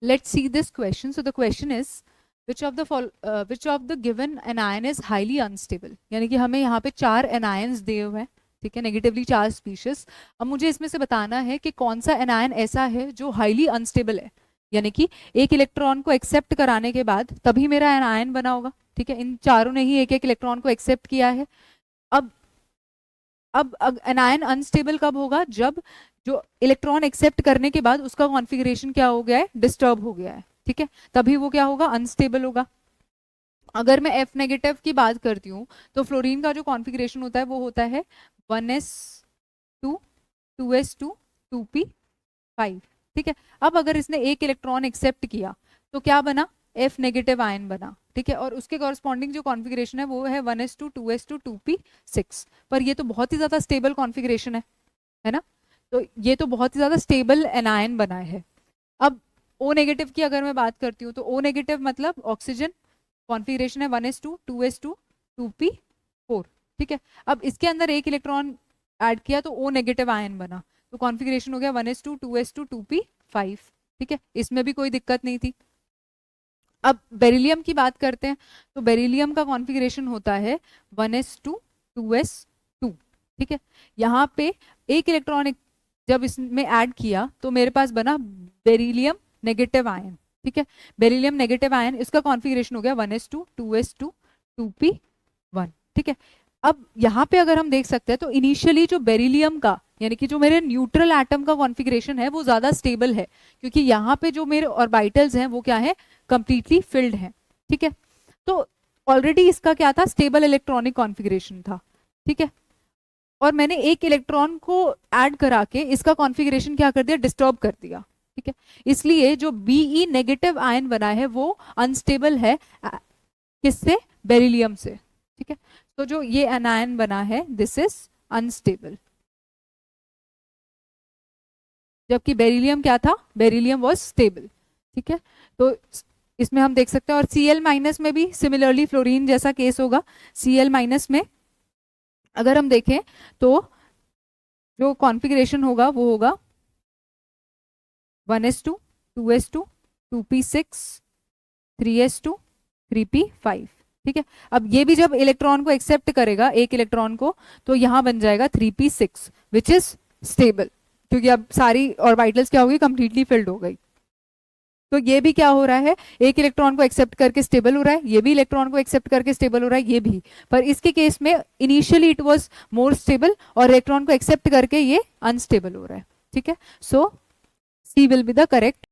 Let's see this question. So the question is which of the given anion is highly unstable. यानी कि हमें यहाँ पे 4 anions दिए हुए हैं, ठीक है, नेगेटिवली चार्ज स्पीशीज. अब मुझे इसमें से बताना है कि कौन सा एनायन ऐसा है जो हाईली अनस्टेबल है, यानी कि एक इलेक्ट्रॉन को एक्सेप्ट कराने के बाद तभी मेरा एनायन बना होगा. ठीक है, इन चारों ने ही एक एक इलेक्ट्रॉन को एक्सेप्ट किया है. अब एनायन अनस्टेबल कब होगा? जब जो इलेक्ट्रॉन एक्सेप्ट करने के बाद उसका कॉन्फ़िगरेशन क्या हो गया है? डिस्टर्ब हो गया है. ठीक है, तभी वो क्या होगा? अनस्टेबल होगा. अगर मैं F नेगेटिव की बात करती हूँ तो फ्लोरीन का जो कॉन्फ़िगरेशन होता है वो होता है 1s2 2s2 2p5. ठीक है, अब अगर इसने एक इलेक्ट्रॉन एक्सेप्ट किया तो क्या बना? F नेगेटिव आयन बना. ठीक है, और उसके कॉरस्पॉन्डिंग जो कॉन्फ़िगरेशन है वो है 1s2 2s2 2p6. पर ये तो बहुत ही ज़्यादा स्टेबल कॉन्फ़िगरेशन है ना? तो ये तो बहुत ही ज़्यादा स्टेबल एनायन बना है. अब O नेगेटिव की अगर मैं बात करती हूँ तो O नेगेटिव मतलब ऑक्सीजन, कॉन्फ़िगरेशन है 1s2 2s2 2p4. ठीक है, अब इसके अंदर एक इलेक्ट्रॉन ऐड किया तो O नेगेटिव आयन बना, तो कॉन्फ़िगरेशन हो गया 1s2 2s2 2p5. ठीक है, इसमें भी कोई दिक्कत नहीं थी. अब बेरिलियम की बात करते हैं तो बेरिलियम का कॉन्फ़िगरेशन होता है 1s2 2s2. ठीक है, यहाँ पे एक इलेक्ट्रॉन जब इसमें ऐड किया तो मेरे पास बना बेरिलियम नेगेटिव आयन. ठीक है, बेरिलियम नेगेटिव आयन, इसका कॉन्फ़िगरेशन हो गया 1s2 2s2 2p1. ठीक है, अब यहाँ पे अगर हम देख सकते हैं तो इनिशियली जो बेरिलियम का यानी कि जो मेरे न्यूट्रल एटम का कॉन्फ़िगरेशन है वो ज़्यादा स्टेबल है, क्योंकि यहाँ पे जो मेरे ऑर्बिटल्स हैं वो क्या है? कंप्लीटली फिल्ड है. ठीक है, तो ऑलरेडी इसका क्या था? स्टेबल इलेक्ट्रॉनिक कॉन्फ़िगरेशन था. ठीक है, और मैंने एक इलेक्ट्रॉन को ऐड करा के इसका कॉन्फ़िगरेशन क्या कर दिया? डिस्टर्ब कर दिया. ठीक है, इसलिए जो Be नेगेटिव आयन बना है वो अनस्टेबल है. किससे? बेरिलियम से. ठीक है, तो जो ये एनायन बना है दिस इज अनस्टेबल, जबकि बेरिलियम क्या था? Beryllium was stable. ठीक है, तो इसमें हम देख सकते हैं. और Cl माइनस में भी सिमिलरली फ्लोरीन जैसा केस होगा. Cl माइनस में अगर हम देखें तो जो कॉन्फ़िगरेशन होगा वो होगा 1s2 2s2 2p6 3s2 3p5. ठीक है, अब ये भी जब इलेक्ट्रॉन को एक्सेप्ट करेगा एक इलेक्ट्रॉन को तो यहाँ बन जाएगा 3p6 विच इज स्टेबल, क्योंकि अब सारी ऑर्बिटल्स क्या हो गई? कंप्लीटली फिल्ड हो गई. तो ये भी क्या हो रहा है? एक इलेक्ट्रॉन को एक्सेप्ट करके स्टेबल हो रहा है, ये भी इलेक्ट्रॉन को एक्सेप्ट करके स्टेबल हो रहा है, ये भी. पर इसके केस में initially it was more stable और इलेक्ट्रॉन को एक्सेप्ट करके ये अनस्टेबल हो रहा है. ठीक है, सो सी विल बी द करेक्ट